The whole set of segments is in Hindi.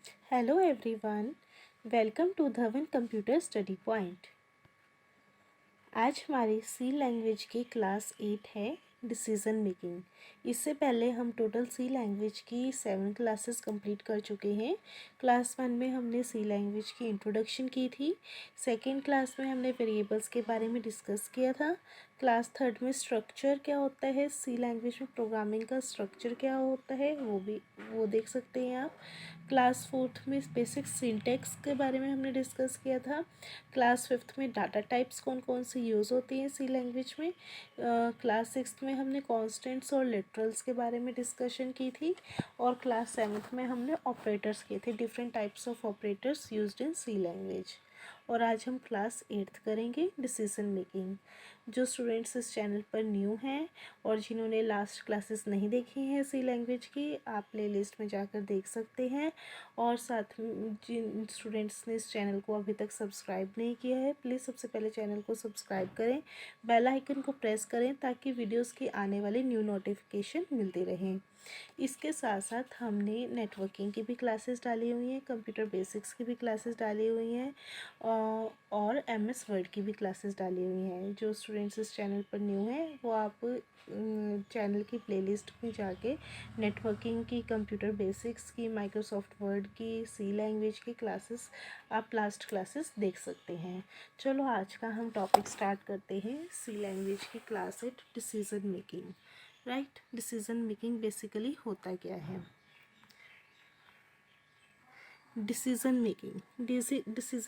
Hello everyone, welcome to Dhawan computer study point. आज हमारी सी लैंग्वेज की क्लास 8 है डिसीज़न मेकिंग। इससे पहले हम टोटल सी लैंग्वेज की 7 क्लासेस कंप्लीट कर चुके हैं। क्लास 1 में हमने सी लैंग्वेज की इंट्रोडक्शन की थी। सेकेंड क्लास में हमने वेरिएबल्स के बारे में डिस्कस किया था। क्लास 3 में स्ट्रक्चर क्या होता है, सी लैंग्वेज में प्रोग्रामिंग का स्ट्रक्चर क्या होता है वो देख सकते हैं आप। क्लास 4 में बेसिक सिंटैक्स के बारे में हमने डिस्कस किया था। क्लास 5 में डाटा टाइप्स कौन कौन सी यूज़ होती हैं सी लैंग्वेज में। क्लास 6 में हमने कॉन्स्टेंट्स और लिटरल्स के बारे में डिस्कशन की थी। और क्लास 7 में हमने ऑपरेटर्स किए थे, different types of operators used in C language. और आज हम क्लास 8 करेंगे डिसीजन मेकिंग। जो स्टूडेंट्स इस चैनल पर न्यू हैं और जिन्होंने लास्ट क्लासेस नहीं देखी हैं सी लैंग्वेज की, आप प्ले लिस्ट में जाकर देख सकते हैं। और साथ में जिन स्टूडेंट्स ने इस चैनल को अभी तक सब्सक्राइब नहीं किया है, प्लीज़ सबसे पहले चैनल को सब्सक्राइब करें, बेल आइकन को प्रेस करें ताकि वीडियोस की आने वाली न्यू नोटिफिकेशन मिलती रहें। इसके साथ साथ हमने नेटवर्किंग की भी क्लासेस डाली हुई हैं, कंप्यूटर बेसिक्स की भी क्लासेस डाली हुई हैं और MS वर्ड की भी क्लासेस डाली हुई हैं। जो स्टूडेंट्स इस चैनल पर न्यू हैं वो आप चैनल की प्लेलिस्ट में जाके नेटवर्किंग की, कंप्यूटर बेसिक्स की, माइक्रोसॉफ्ट वर्ड की, सी लैंग्वेज की क्लासेस आप लास्ट क्लासेस देख सकते हैं। चलो आज का हम टॉपिक स्टार्ट करते हैं। सी लैंग्वेज की class 8 decision making. Right, decision making basically होता क्या है। डिसीजन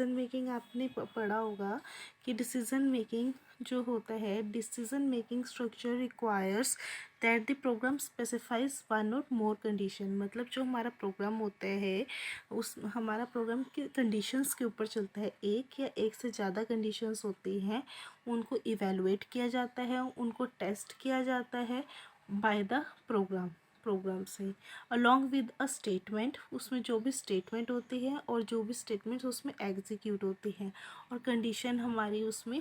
मेकिंग आपने पढ़ा होगा कि डिसीजन मेकिंग जो होता है, decision making structure requires that the program specifies one और मोर कंडीशन। मतलब जो हमारा प्रोग्राम होता है उस हमारा प्रोग्राम की कंडीशंस के ऊपर चलता है। एक या एक से ज़्यादा कंडीशंस होती हैं, उनको इवेलुएट किया जाता है, उनको टेस्ट किया जाता है बाय द प्रोग्राम से अलॉन्ग विद अ स्टेटमेंट। उसमें जो भी स्टेटमेंट होती है और जो भी स्टेटमेंट्स उसमें एग्जीक्यूट होती हैं और कंडीशन हमारी उसमें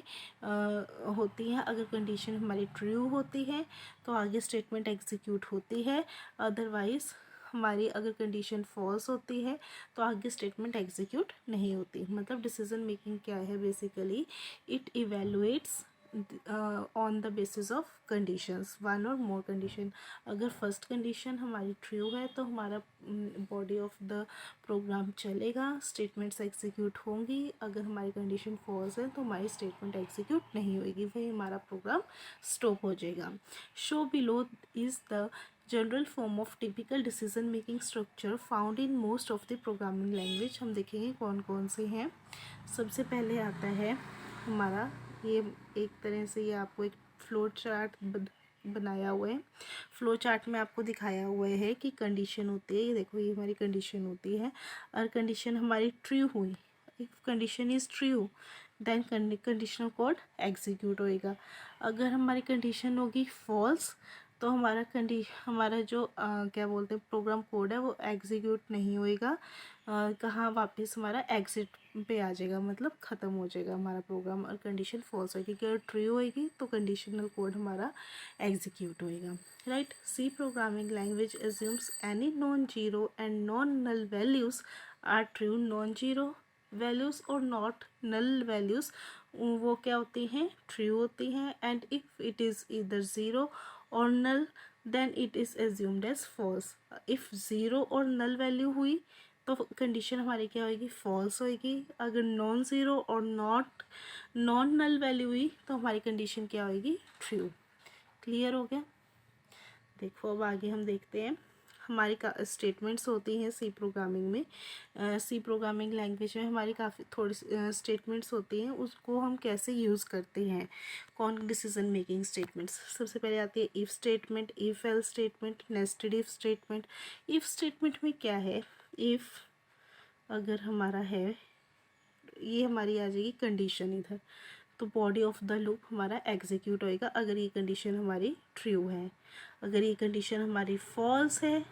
होती है। अगर कंडीशन हमारी ट्रू होती है तो आगे स्टेटमेंट एग्जीक्यूट होती है, अदरवाइज़ हमारी अगर कंडीशन फॉल्स होती है तो आगे स्टेटमेंट एग्जीक्यूट नहीं होती। मतलब डिसीजन मेकिंग क्या है, basically it evaluates on the basis of conditions, one और मोर कंडीशन। अगर फर्स्ट कंडीशन हमारी ट्रू है तो हमारा बॉडी ऑफ द प्रोग्राम चलेगा, स्टेटमेंट्स एग्जीक्यूट होंगी। अगर हमारी कंडीशन फॉल्स है तो हमारी स्टेटमेंट एग्जीक्यूट नहीं होगी, वही हमारा प्रोग्राम स्टॉप हो जाएगा। Show below is the general form of typical decision making structure found in most of the programming language. हम देखेंगे कौन कौन से हैं। सबसे पहले आता है हमारा, ये एक तरह से ये आपको एक फ्लो चार्ट बनाया हुआ है। फ्लो चार्ट में आपको दिखाया हुआ है कि कंडीशन होती है, ये देखो ये हमारी कंडीशन होती है। और कंडीशन हमारी ट्रू हुई, if condition is true then conditional code execute होएगा। अगर हमारी कंडीशन होगी फॉल्स तो हमारा जो क्या बोलते हैं प्रोग्राम कोड है वो एग्जीक्यूट नहीं होएगा। कहाँ वापस हमारा एग्जिट पे आ जाएगा, मतलब ख़त्म हो जाएगा हमारा प्रोग्राम। और कंडीशन फॉल्स होगी, अगर ट्रू होएगी तो कंडीशनल कोड हमारा एग्जीक्यूट होएगा। Right, C programming language assumes any non zero and non null values are true. Non zero values और नॉट नल वैल्यूज़ वो क्या होती हैं, ट्रू होती हैं। एंड इफ़ इट इज़ इधर ज़ीरो और null then it is assumed as false. If zero और नल वैल्यू हुई तो कंडीशन हमारी क्या होगी, फॉल्स होगी। अगर नॉन ज़ीरो और नॉन नल वैल्यू हुई तो हमारी कंडीशन क्या होगी, ट्रू। क्लियर हो गया। देखो अब आगे हम देखते हैं। हमारी स्टेटमेंट्स होती हैं सी प्रोग्रामिंग में। सी प्रोग्रामिंग लैंग्वेज में हमारी काफ़ी थोड़ी स्टेटमेंट्स होती हैं, उसको हम कैसे यूज़ करते हैं। कौन डिसीजन मेकिंग स्टेटमेंट्स, सबसे पहले आती है if statement, if else statement, nested if statement. If statement में क्या है, इफ़ अगर हमारा है, ये हमारी आ जाएगी कंडीशन इधर, तो बॉडी ऑफ द लूप हमारा एग्जीक्यूट होएगा अगर ये कंडीशन हमारी ट्रू है। अगर ये कंडीशन हमारी फॉल्स है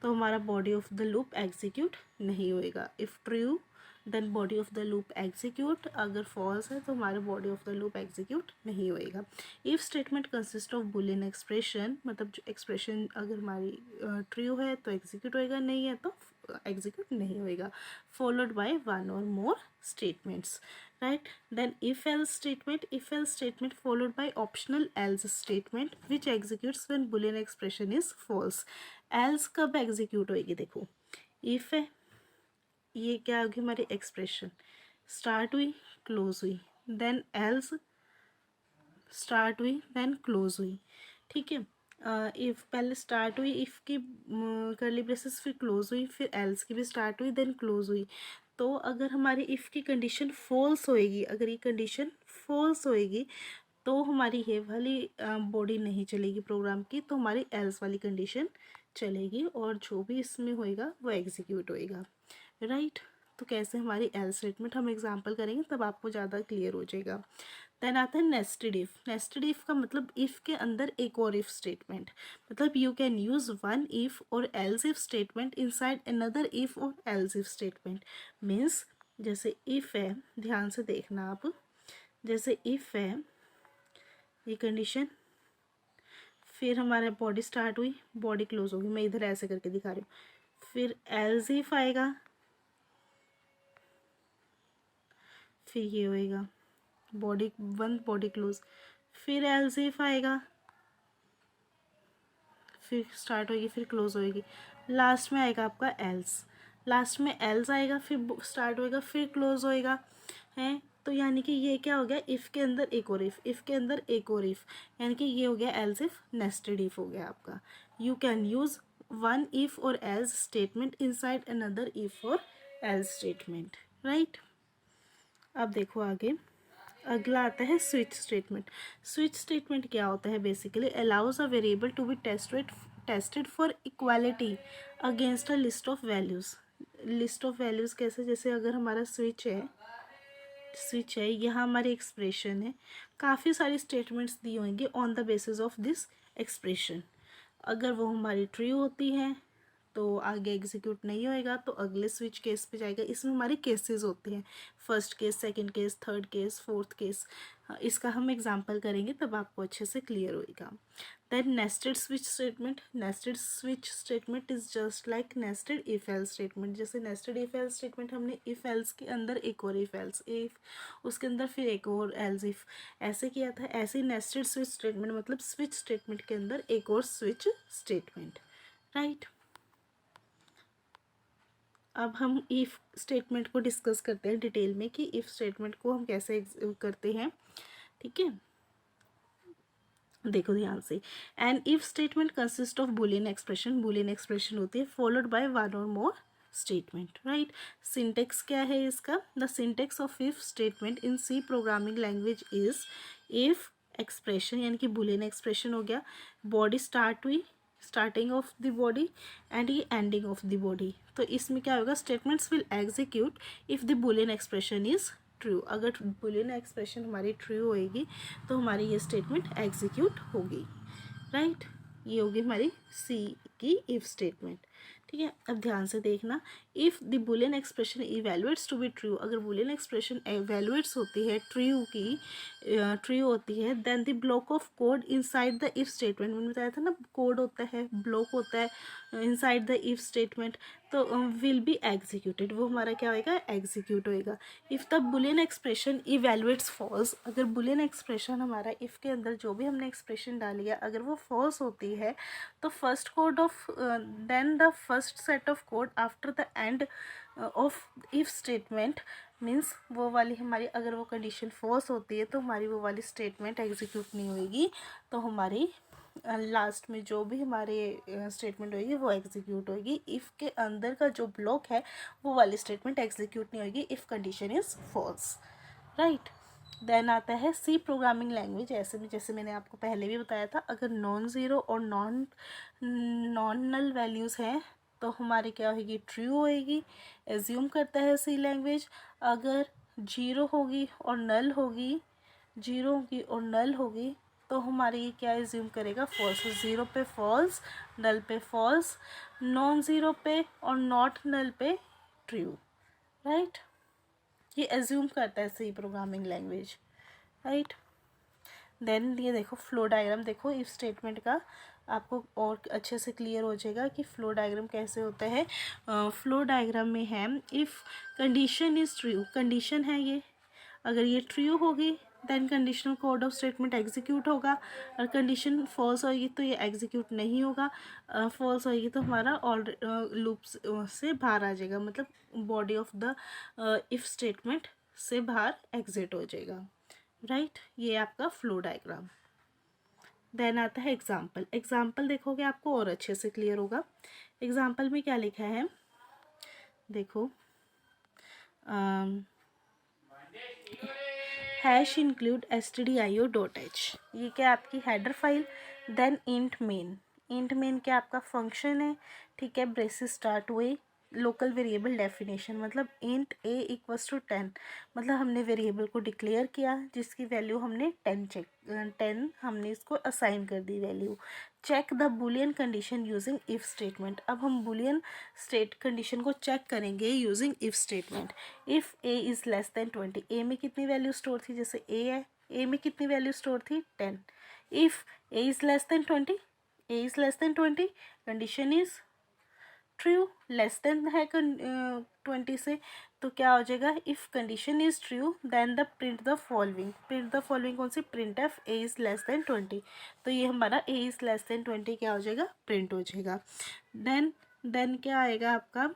तो हमारा body of the loop execute नहीं होएगा। If true then body of the loop execute, अगर फॉल्स है तो हमारा body of the loop execute नहीं होएगा। If statement consist of boolean expression, मतलब जो एक्सप्रेशन अगर हमारी ट्रू है तो एग्जीक्यूट होएगा, नहीं है तो एग्जीक्यूट नहीं होएगा। फॉलोड बाय वन और more statements, right. Then if else statement followed by optional else statement which executes when boolean expression is false। else कब एग्जीक्यूट होएगी, देखो if है, ये क्या होगी हमारी एक्सप्रेशन, स्टार्ट हुई क्लोज हुई, देन एल्स स्टार्ट हुई देन क्लोज हुई, ठीक है। इफ़ पहले स्टार्ट हुई, इफ़ की करली ब्रेसेस, फिर क्लोज हुई, फिर एल्स की भी स्टार्ट हुई देन क्लोज हुई। तो अगर हमारी इफ़ की कंडीशन फॉल्स होएगी, अगर ये कंडीशन फॉल्स होएगी तो हमारी ये वाली बॉडी नहीं चलेगी प्रोग्राम की, तो हमारी एल्स वाली कंडीशन चलेगी और जो भी इसमें होएगा वो एग्जीक्यूट होएगा, राइट। तो कैसे हमारी एल्स स्टेटमेंट हम एग्जांपल करेंगे तब आपको ज़्यादा क्लियर हो जाएगा। देन आता है नेस्टेड इफ़। नेस्टेड इफ़ का मतलब इफ़ के अंदर एक और इफ़ स्टेटमेंट, मतलब you can use one if और else if statement inside another if और एल्स इफ़ स्टेटमेंट। मीन्स जैसे इफ़ है, ध्यान से देखना आप, जैसे इफ़ है ये कंडीशन, फिर हमारा बॉडी स्टार्ट हुई बॉडी क्लोज होगी, मैं इधर ऐसे करके दिखा रही हूँ, फिर एल्स इफ़ आएगा, फिर ये होएगा बॉडी वन बॉडी क्लोज, फिर एल्स इफ आएगा, फिर स्टार्ट होएगी, फिर क्लोज होएगी, लास्ट में आएगा आपका एल्स, लास्ट में एल्स आएगा, फिर स्टार्ट होएगा, फिर क्लोज होएगा, है। तो यानी कि ये क्या हो गया, इफ़ के अंदर एक और इफ़ के अंदर एक और इफ़, यानी कि ये हो गया एल्स इफ नेस्टेड इफ हो गया आपका। You can use one if और else statement inside another if और एल्स स्टेटमेंट, राइट। अब देखो आगे, अगला आता है स्विच स्टेटमेंट। स्विच स्टेटमेंट क्या होता है, basically allows a variable to be tested for equality against a list of values. List of values कैसे, जैसे अगर हमारा स्विच है यहाँ हमारी एक्सप्रेशन है, काफ़ी सारी स्टेटमेंट्स दी होंगी on the basis of this expression. अगर वो हमारी ट्रू होती है तो आगे एग्जीक्यूट नहीं होएगा, तो अगले स्विच केस पे जाएगा। इसमें हमारी केसेस होती हैं, first case, second case, third case, fourth case. इसका हम एग्जांपल करेंगे तब आपको अच्छे से क्लियर होएगा। Then nested switch statement. Nested switch statement is just like nested if else statement. जैसे नेस्टेड इफ एल्स स्टेटमेंट, हमने इफ एल्स के अंदर एक और इफ एल्स, इफ उसके अंदर फिर एक और एल्स इफ, ऐसे किया था। ऐसे नेस्टेड स्विच स्टेटमेंट मतलब स्विच स्टेटमेंट के अंदर एक और स्विच स्टेटमेंट, राइट। अब हम इफ़ स्टेटमेंट को डिस्कस करते हैं डिटेल में कि इफ़ स्टेटमेंट को हम कैसे करते हैं, ठीक है। देखो ध्यान से, an if statement consist of boolean expression, boolean expression होती है फॉलोड बाय वन और मोर स्टेटमेंट, राइट। सिंटेक्स क्या है इसका, the syntax of if statement in C programming language is if expression यानी कि बुलियन एक्सप्रेशन हो गया, बॉडी स्टार्ट हुई, starting of the body and ये एंडिंग ऑफ द बॉडी। तो इसमें क्या होगा, statements will execute if the boolean expression is true. अगर बुलियन एक्सप्रेशन हमारी ट्रू होएगी तो हमारी ये स्टेटमेंट एग्जीक्यूट होगी, राइट। ये होगी हमारी सी की इफ स्टेटमेंट, ठीक है। अब ध्यान से देखना, if the boolean expression evaluates to be true, अगर बुलियन एक्सप्रेशन इवेलुएट्स होती है ट्रू की, ट्रू होती है, then the block of code inside the if statement, मैंने बताया था ना कोड होता है, ब्लॉक होता है इनसाइड द इफ स्टेटमेंट, तो विल बी एग्जीक्यूटेड, वो हमारा क्या होएगा, एग्जीक्यूट होएगा। If the boolean expression evaluates false, अगर बुलियन एक्सप्रेशन हमारा इफ़ के अंदर जो भी हमने एक्सप्रेशन डाली है अगर वो फॉल्स होती है, तो first code of then the first set of code after the end of if statement, means वो वाली हमारी, अगर वो कंडीशन फॉल्स होती है तो हमारी वो वाली स्टेटमेंट एग्जीक्यूट नहीं होएगी, तो हमारी लास्ट में जो भी हमारे स्टेटमेंट होगी वो एग्जीक्यूट होगी। इफ़ के अंदर का जो ब्लॉक है वो वाली स्टेटमेंट एग्जीक्यूट नहीं होगी if condition is false, right. Then आता है सी प्रोग्रामिंग लैंग्वेज। ऐसे में जैसे मैंने आपको पहले भी बताया था, अगर नॉन ज़ीरो और नॉन नल वैल्यूज़ हैं तो हमारी क्या होगी, ट्रू होएगी, एज्यूम करता है सी लैंग्वेज। अगर जीरो होगी और नल होगी, जीरो होगी और नल होगी तो हमारी ये क्या एज्यूम करेगा, फॉल्स। ज़ीरो पे फॉल्स, नल पे फॉल्स, नॉन ज़ीरो पे और नॉट नल पे ट्रू, राइट। ये एज्यूम करता है C programming language, right. Then ये देखो फ्लो डायग्राम, देखो इफ स्टेटमेंट का आपको और अच्छे से क्लियर हो जाएगा कि फ्लो डायग्राम कैसे होता है। फ्लो डायग्राम में है if condition is true, condition है ये, अगर ये ट्रू होगी then conditional code of statement execute होगा, और कंडीशन फॉल्स होगी तो ये एग्जीक्यूट नहीं होगा, फॉल्स होगी तो हमारा ऑल लूप से बाहर आ जाएगा, मतलब body of the if statement से बाहर एग्जिट हो जाएगा, राइट। ये आपका फ्लो डायग्राम। देन आता है एग्जाम्पल, एग्जाम्पल देखोगे आपको और अच्छे से क्लियर होगा। एग्जाम्पल में क्या लिखा है देखो, हैश इंक्लूड stdio.h, ये क्या आपकी header file. Then int main, int main क्या आपका फंक्शन है, ठीक है। ब्रेसेस स्टार्ट हुए, लोकल वेरिएबल डेफिनेशन, मतलब इंट a इक्वल्स टू 10, मतलब हमने वेरिएबल को डिक्लेयर किया जिसकी वैल्यू हमने 10 हमने इसको असाइन कर दी value. Check the boolean condition using if statement, अब हम बुलियन स्टेट कंडीशन को चेक करेंगे using if statement. If a is less than 20, a में कितनी वैल्यू स्टोर थी, जैसे a है, a में कितनी वैल्यू स्टोर थी 10। If a is less than 20, a is less than 20, condition is true, less than है 20 से, तो क्या हो जाएगा, if condition is true then the print the following, print the following कौन सी, print f a is less than 20, तो ये हमारा ए इज़ लेस देन 20 क्या हो जाएगा, प्रिंट हो जाएगा। देन क्या आएगा आपका,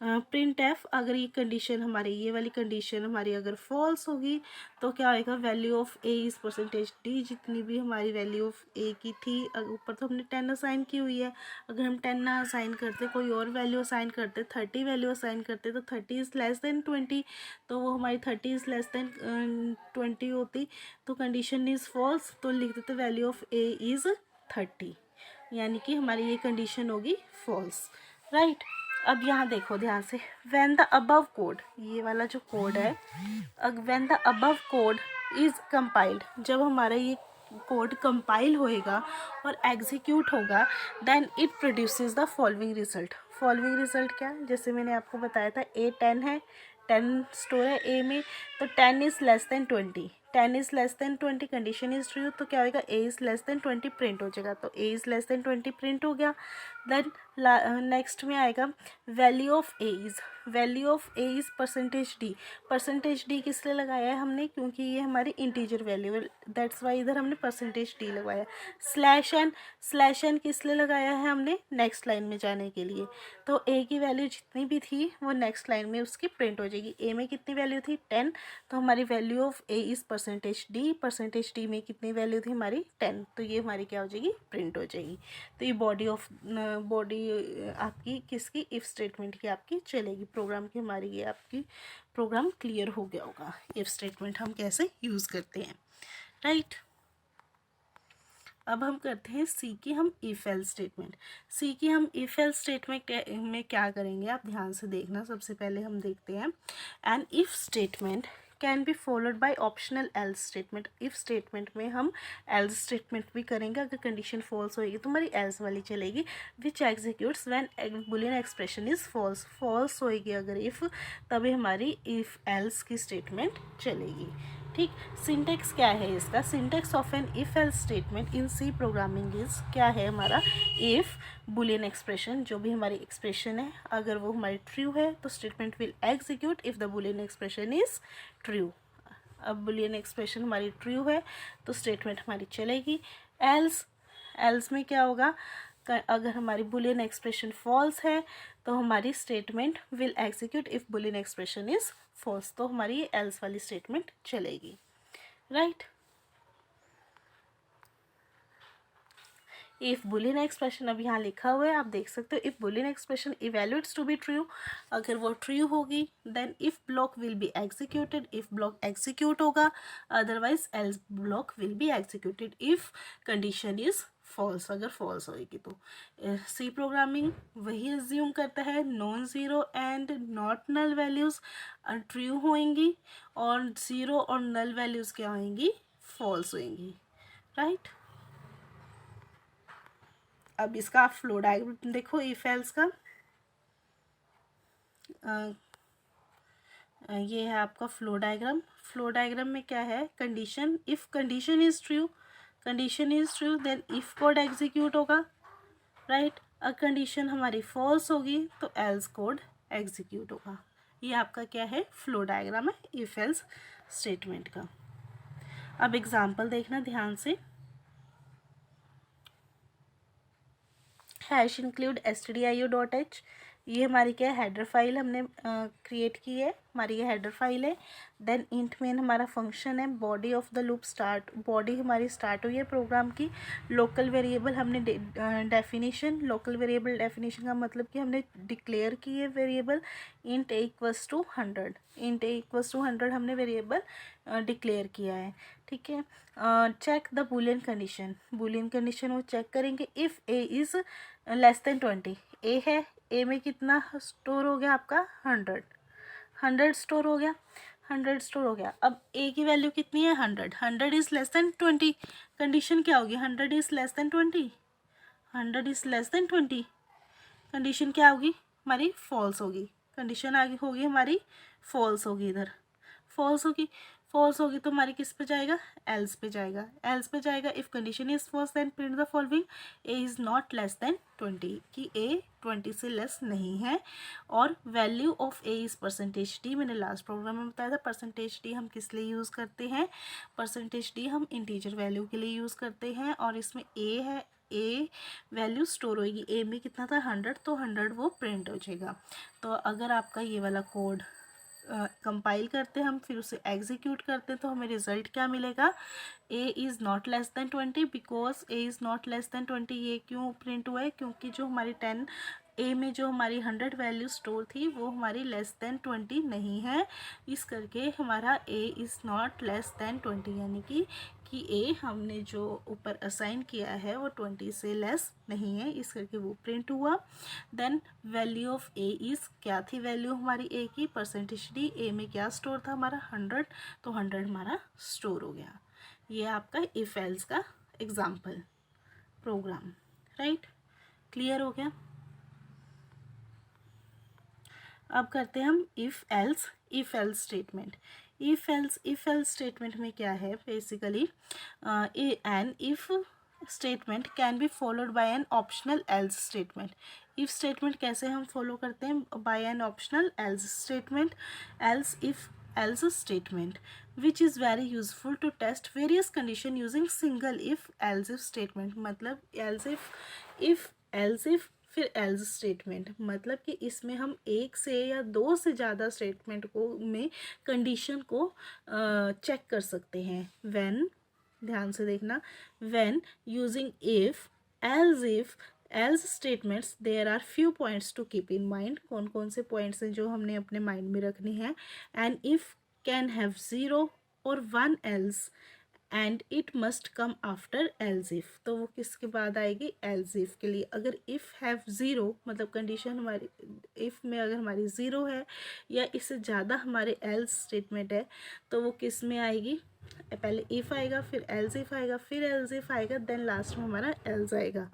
प्रिंट एफ, अगर ये कंडीशन हमारी, ये वाली कंडीशन हमारी अगर फॉल्स होगी तो क्या आएगा, value of a is percentage D, जितनी भी हमारी वैल्यू ऑफ ए की थी, ऊपर तो हमने 10 असाइन की हुई है, अगर हम 10 ना असाइन करते, कोई और वैल्यू असाइन करते, 30 वैल्यू असाइन करते, तो 30 इज़ लेस देन 20, तो वो हमारी 30 इज़ लेस देन 20 होती, तो कंडीशन इज़ फॉल्स, तो लिख देते वैल्यू ऑफ ए इज़ 30, यानी कि हमारी ये कंडीशन होगी फॉल्स, राइट। अब यहाँ देखो ध्यान से, व्हेन द अबव कोड, ये वाला जो कोड है, when the above code is compiled, जब हमारा ये कोड कंपाइल होएगा और एग्जीक्यूट होगा, then it produces the following result. Following result क्या, जैसे मैंने आपको बताया था ए 10 है, 10 स्टोर है ए में, तो 10 is less than 20, 10 is less than 20, condition is true, तो क्या होगा, ए इज़ लेस देन 20 प्रिंट हो जाएगा, तो ए इज़ लेस देन 20 प्रिंट हो गया। देन नेक्स्ट में आएगा value of a is percentage D, percentage D किस लिए लगाया है हमने, क्योंकि ये हमारी इंटीजर वैल्यू है, दैट्स वाई इधर हमने परसेंटेज डी लगवाया। स्लैश एन किस लिए लगाया है हमने, नेक्स्ट लाइन में जाने के लिए, तो ए की वैल्यू जितनी भी थी वो नेक्स्ट लाइन में उसकी प्रिंट हो जाएगी। ए में कितनी वैल्यू थी 10, तो हमारी value of a is percentage D में कितनी वैल्यू थी हमारी 10, तो ये हमारी क्या हो जाएगी, प्रिंट हो जाएगी। तो ये बॉडी आपकी किसकी, इफ़ स्टेटमेंट की आपकी चलेगी, प्रोग्राम की हमारी, ये आपकी प्रोग्राम क्लियर हो गया होगा, इफ़ स्टेटमेंट हम कैसे यूज़ करते हैं, राइट। अब हम करते हैं सी की हम इफ एल्स स्टेटमेंट। सी की हम इफ एल्स स्टेटमेंट में क्या करेंगे, आप ध्यान से देखना। सबसे पहले हम देखते हैं an if statement can be followed by optional else statement. If statement में हम एल्स स्टेटमेंट भी करेंगे, अगर कंडीशन फॉल्स होएगी तो हमारी एल्स वाली चलेगी, which executes when boolean expression is false होएगी अगर इफ़, तभी हमारी इफ एल्स की स्टेटमेंट चलेगी, ठीक। सिंटेक्स क्या है इसका, syntax of an if else statement in C programming is क्या है हमारा, इफ बुलियन एक्सप्रेशन, जो भी हमारी एक्सप्रेशन है अगर वो हमारी ट्रू है तो statement will execute if the boolean expression is true. अब बुलियन एक्सप्रेशन हमारी ट्रू है तो स्टेटमेंट हमारी चलेगी। एल्स में क्या होगा, अगर हमारी बुलियन एक्सप्रेशन फॉल्स है तो हमारी statement will execute if boolean expression is false, तो हमारी एल्स वाली स्टेटमेंट चलेगी, राइट। इफ बुलियन एक्सप्रेशन अब यहाँ लिखा हुआ है, आप देख सकते हो, if boolean expression evaluates to be true, अगर वो ट्रू होगी then if block will be executed, if block execute होगा, otherwise else block will be executed if condition is false, अगर फॉल्स होएगी तो। सी प्रोग्रामिंग वही एज्यूम करता है, non zero and not null values true होएंगी और ज़ीरो और नल वैल्यूज़ क्या होएंगी, फॉल्स होएंगी, राइट। अब इसका आप फ्लो डायग्राम देखो इफ एल्स का, ये है आपका फ्लो डायग्राम। फ्लो डायग्राम में क्या है, condition, if condition is true, condition is true then if code execute होगा, राइट। अगर कंडीशन हमारी फॉल्स होगी तो एल्स कोड एग्जीक्यूट होगा। ये आपका क्या है, फ्लो डायग्राम है इफ एल्स स्टेटमेंट का। अब एग्जांपल देखना ध्यान से। हैश इंक्लूड stdio.h, ये हमारी क्या है, हेडर फाइल हमने क्रिएट की है, हमारी ये हेडर फाइल है। देन इंट मेन हमारा फंक्शन है, body of the loop start, body हमारी स्टार्ट हुई है प्रोग्राम की। लोकल वेरिएबल हमने डेफिनेशन, लोकल वेरिएबल डेफिनेशन का मतलब कि हमने डिक्लेयर की है variable int a equals to 100, int a equals to 100 हमने वेरिएबल डिक्लेयर किया है, ठीक है। Check the boolean condition, boolean condition वो चेक करेंगे if a is less than 20, a है, a में कितना स्टोर हो गया आपका 100, 100 स्टोर हो गया, 100 स्टोर हो गया। अब a की वैल्यू कितनी है 100, 100 इज़ लेस देन 20, कंडीशन क्या होगी, 100 is less than 20, 100 is less than 20, condition क्या होगी हमारी फॉल्स होगी, कंडीशन आगे होगी हमारी फॉल्स होगी, इधर फॉल्स होगी, फॉल्स होगी तो हमारी किस पे जाएगा, एल्स पे जाएगा, एल्स पे जाएगा। If condition is false then print the following, a is not less than 20, कि ए 20 से लेस नहीं है। और value of a is percentage d, मैंने लास्ट प्रोग्राम में बताया था परसेंटेज डी हम किस लिए यूज़ करते हैं, परसेंटेज डी हम इंटीजर वैल्यू के लिए यूज़ करते हैं। और इसमें ए है, ए वैल्यू स्टोर होगी, ए में कितना था 100, तो 100 वो प्रिंट हो जाएगा। तो अगर आपका ये वाला कोड कंपाइल करते हैं हम, फिर उसे एग्जीक्यूट करते हैं, तो हमें रिजल्ट क्या मिलेगा, ए is not less than 20, because A is not less than 20। ये क्यों प्रिंट हुआ है, क्योंकि जो हमारी 10 ए में जो हमारी 100 वैल्यू स्टोर थी वो हमारी लेस देन 20 नहीं है, इस करके हमारा ए इज़ नॉट लेस देन 20, यानी कि ए हमने जो ऊपर असाइन किया है वो 20 से लेस नहीं है, इस करके वो प्रिंट हुआ। Then value of a is, क्या थी वैल्यू हमारी ए की, परसेंटेज डी, ए में क्या स्टोर था हमारा 100, तो 100 हमारा स्टोर हो गया। ये आपका इफ एल्स का एग्जाम्पल प्रोग्राम, राइट, क्लियर हो गया। अब करते हैं हम if else statement. If else statement में क्या है, basically an if statement can be followed by an optional else statement. If statement कैसे हम फॉलो करते हैं, by an optional else statement, else if else statement which is very useful to test various condition using single if else if statement. मतलब एल्स इफ फिर एल्स स्टेटमेंट, मतलब कि इसमें हम एक से या दो से ज़्यादा स्टेटमेंट को में कंडीशन को चेक कर सकते हैं। व्हेन, ध्यान से देखना, when using if else statements there are few points to keep in mind. कौन कौन से पॉइंट्स हैं जो हमने अपने माइंड में रखने हैं। And if can have zero और one else and it must come after else if, तो वो किसके बाद आएगी, एल्स इफ के लिए। अगर इफ़ हैव ज़ीरो मतलब कंडीशन हमारी इफ़ में अगर हमारी ज़ीरो है या इससे ज़्यादा हमारे एल्स स्टेटमेंट है, तो वो किस में आएगी, पहले इफ़ आएगा, फिर एल्स इफ आएगा, फिर एल्स इफ आएगा, देन लास्ट में हमारा एल्स आएगा,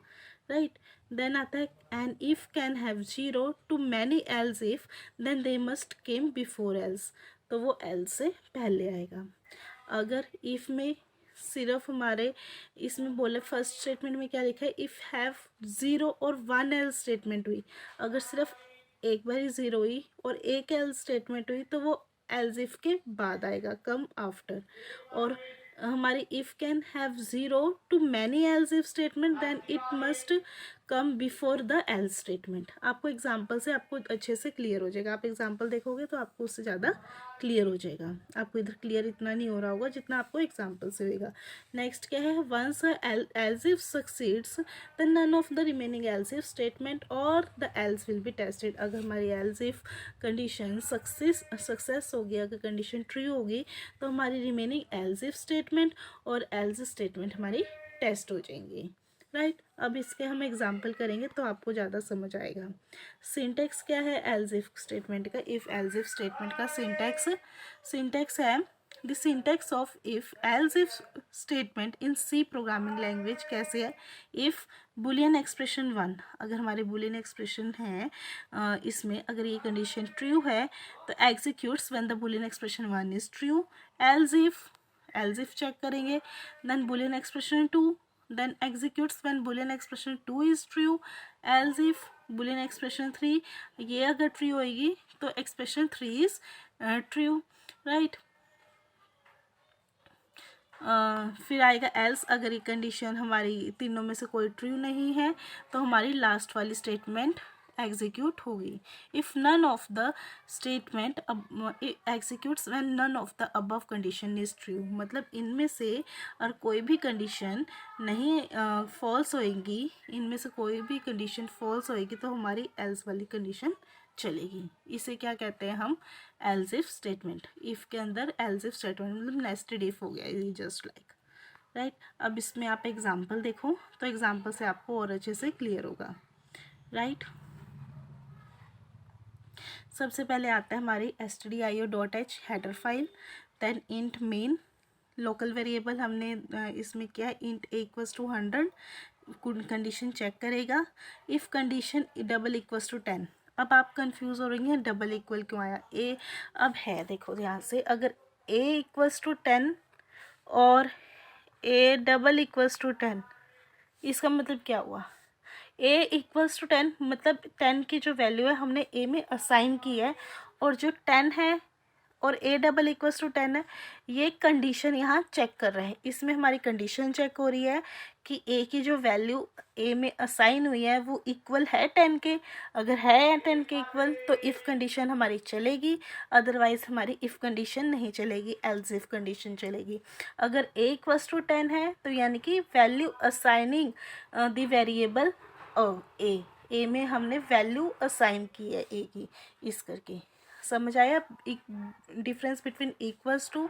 राइट। देन आता है and if can have zero to many else if then they must came before else, तो वो एल्स से पहले आएगा। अगर इफ़ में सिर्फ हमारे इसमें बोले फर्स्ट स्टेटमेंट में क्या लिखा है, इफ़ हैव ज़ीरो और वन एल स्टेटमेंट हुई, अगर सिर्फ एक बार ही ज़ीरो हुई और एक एल स्टेटमेंट हुई तो वो एल्स इफ के बाद आएगा, कम आफ्टर। और हमारी if can have zero to many else if statement then it must come before the else statement. आपको एग्जाम्पल से आपको अच्छे से क्लियर हो जाएगा, आप एग्जाम्पल देखोगे तो आपको उससे ज़्यादा क्लियर हो जाएगा। आपको इधर क्लियर इतना नहीं हो रहा होगा जितना आपको एग्जाम्पल से होगा। नेक्स्ट क्या है, once else if succeeds then none of the remaining else if statement और the else will be tested. अगर हमारी एल्स इफ कंडीशन सक्सेस होगी, अगर कंडीशन ट्रू होगी, तो हमारी रिमेनिंग एल्स इफ स्टेटमेंट और एल्स स्टेटमेंट हमारी टेस्ट हो जाएंगी, राइट। अब इसके हम एग्जाम्पल करेंगे तो आपको ज़्यादा समझ आएगा। सिंटेक्स क्या है एल्स इफ स्टेटमेंट का, इफ़ एल्स इफ स्टेटमेंट का सिंटेक्स है the syntax of if else if statement in C programming language कैसे है? इफ बुलियन एक्सप्रेशन 1, अगर हमारे बुलियन एक्सप्रेशन है इसमें अगर ये कंडीशन ट्रू है तो executes when the boolean expression 1 is true. Else if check करेंगे, then boolean expression 2, then executes when boolean expression 2 is true। else if boolean expression 3, ये अगर ट्रू होएगी तो expression 3 is true, right। फिर आएगा एल्स, अगर ये कंडीशन हमारी तीनों में से कोई ट्रू नहीं है तो हमारी लास्ट वाली स्टेटमेंट एग्जीक्यूट होगी। If none of the statement executes when none of the above condition is true, मतलब इनमें से और कोई भी कंडीशन नहीं फॉल्स होएगी, इनमें से कोई भी कंडीशन फॉल्स होएगी तो हमारी एल्स वाली कंडीशन चलेगी। इसे क्या कहते हैं हम? Else if statement. इफ़ के अंदर एल्स इफ स्टेटमेंट मतलब नेस्टेड इफ हो गया, ये जस्ट लाइक, राइट। अब इसमें आप एग्जांपल देखो तो एग्जांपल से आपको और अच्छे से क्लियर होगा, राइट। सबसे पहले आता है हमारी stdio.h header file, then int main local variable हमने इसमें क्या है int a equals to 100, condition check करेगा। If condition double equals to 10, अब आप कंफ्यूज हो रही हैं डबल इक्वल क्यों आया ए, अब है देखो यहाँ से, अगर a इक्वल्स टू 10 और a डबल इक्वल्स टू 10, इसका मतलब क्या हुआ? a इक्वल्स टू 10 मतलब 10 की जो वैल्यू है हमने a में असाइन की है, और जो 10 है और a डबल इक्वल्स टू 10 है, ये कंडीशन यहाँ चेक कर रहे हैं। इसमें हमारी कंडीशन चेक हो रही है कि a की जो वैल्यू a में असाइन हुई है वो इक्वल है 10 के। अगर है 10 के इक्वल तो इफ़ कंडीशन हमारी चलेगी, अदरवाइज हमारी इफ़ कंडीशन नहीं चलेगी, एल्स इफ कंडीशन चलेगी। अगर a इक्वल्स टू 10 है तो यानी कि वैल्यू असाइनिंग द वेरिएबल ए में हमने वैल्यू असाइन की है a की, इस करके। समझ आया difference between equals to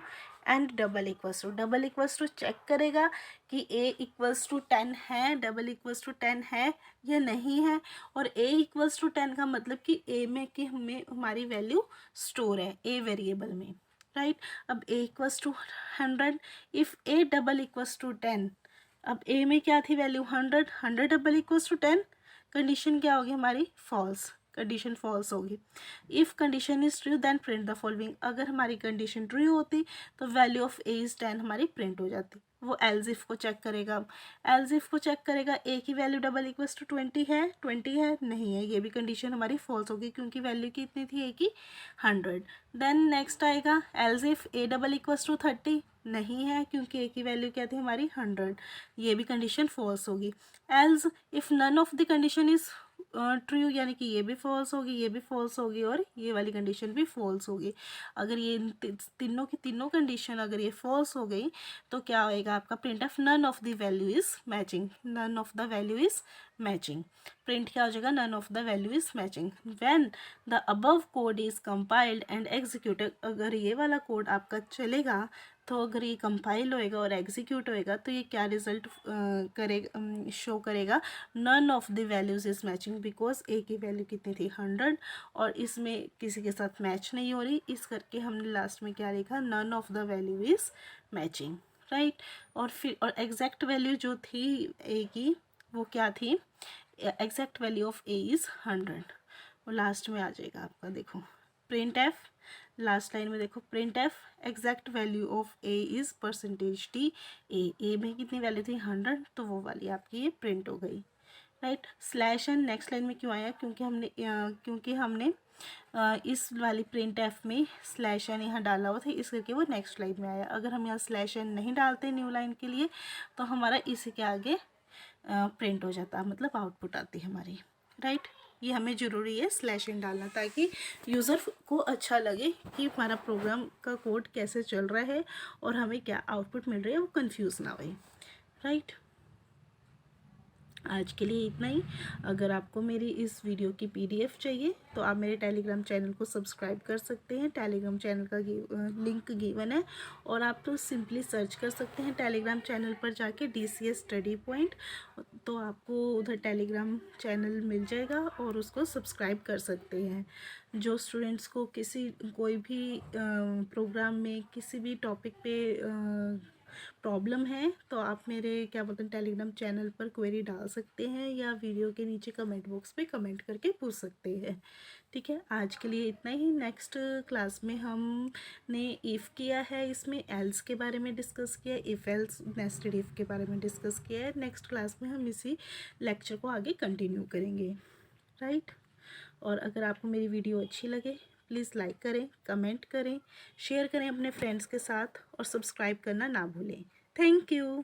and double equals to? Double equals to check करेगा कि a इक्वल्स टू 10 है, डबल इक्वल्स टू 10 है या नहीं है, और a इक्वल्स टू 10 का मतलब कि a में कि हमें हमारी वैल्यू स्टोर है a वेरिएबल में, राइट। अब a equals to 100, if a double equals to 10, अब a में क्या थी value 100, 100 double equals to 10, condition क्या होगी हमारी? फॉल्स, कंडीशन फॉल्स होगी। If condition is true then print the following, अगर हमारी कंडीशन ट्रू होती तो वैल्यू ऑफ a इज़ 10 हमारी प्रिंट हो जाती। वो एल्स इफ को चेक करेगा, एल्स इफ को चेक करेगा a की वैल्यू डबल इक्वल्स टू 20 है, 20 है नहीं है, ये भी कंडीशन हमारी फॉल्स होगी क्योंकि वैल्यू कितनी थी a की 100। देन नेक्स्ट आएगा else if a double equals to 30, नहीं है क्योंकि a की वैल्यू क्या थी हमारी 100, ये भी कंडीशन फॉल्स होगी। Else if none of the condition is true, यानी कि ये भी फॉल्स होगी, ये भी फॉल्स होगी और ये वाली कंडीशन भी फॉल्स होगी। अगर ये तीनों की तीनों कंडीशन अगर ये फॉल्स हो गई तो क्या होएगा आपका print of none of the value is matching, none of the value is matching. Print क्या हो जाएगा? None of the value is matching when the above code is compiled and executed, अगर ये वाला कोड आपका चलेगा तो अगर ये कंपाइल होएगा और एग्जीक्यूट होएगा तो ये क्या रिजल्ट करेगा, शो करेगा? None of the values is matching, because a की वैल्यू कितनी थी 100 और इसमें किसी के साथ मैच नहीं हो रही, इस करके हमने लास्ट में क्या लिखा? None of the value is matching, right. और फिर और एग्जैक्ट वैल्यू जो थी ए की वो क्या थी? Exact value of a is 100, वो लास्ट में आ जाएगा आपका। देखो प्रिंट एफ, लास्ट लाइन में देखो print f exact value of a is percentage t, a में कितनी वैल्यू थी 100, तो वो वाली आपकी ये प्रिंट हो गई, right. Slash n next line में क्यों आया? क्योंकि हमने इस वाली प्रिंट एफ में स्लैश एन यहाँ डाला हुआ था, इस करके वो नेक्स्ट लाइन में आया। अगर हम यहाँ स्लैश एन नहीं डालते न्यू लाइन के लिए तो हमारा इसी के आगे प्रिंट हो जाता, मतलब आउटपुट आती है हमारी, राइट। ये हमें ज़रूरी है स्लैश इन डालना ताकि यूज़र को अच्छा लगे कि हमारा प्रोग्राम का कोड कैसे चल रहा है और हमें क्या आउटपुट मिल रही है, वो कंफ्यूज ना होए, राइट। आज के लिए इतना ही। अगर आपको मेरी इस वीडियो की पीडीएफ चाहिए तो आप मेरे टेलीग्राम चैनल को सब्सक्राइब कर सकते हैं। टेलीग्राम चैनल का लिंक गिवन है, और आप तो सिंपली सर्च कर सकते हैं टेलीग्राम चैनल पर जाके DCS स्टडी पॉइंट, तो आपको उधर टेलीग्राम चैनल मिल जाएगा और उसको सब्सक्राइब कर सकते हैं। जो स्टूडेंट्स को कोई भी प्रोग्राम में किसी भी टॉपिक पे प्रॉब्लम है तो आप मेरे क्या बोलते हैं टेलीग्राम चैनल पर क्वेरी डाल सकते हैं, या वीडियो के नीचे कमेंट बॉक्स पे कमेंट करके पूछ सकते हैं। ठीक है, आज के लिए इतना ही। नेक्स्ट क्लास में हमने इफ़ किया है, इसमें एल्स के बारे में डिस्कस किया है, इफ़ एल्स नेस्टेड इफ़ के बारे में डिस्कस किया है। नेक्स्ट क्लास में हम इसी लेक्चर को आगे कंटिन्यू करेंगे, राइट। और अगर आपको मेरी वीडियो अच्छी लगे प्लीज़ लाइक करें, कमेंट करें, शेयर करें अपने फ्रेंड्स के साथ, और सब्सक्राइब करना ना भूलें। Thank you.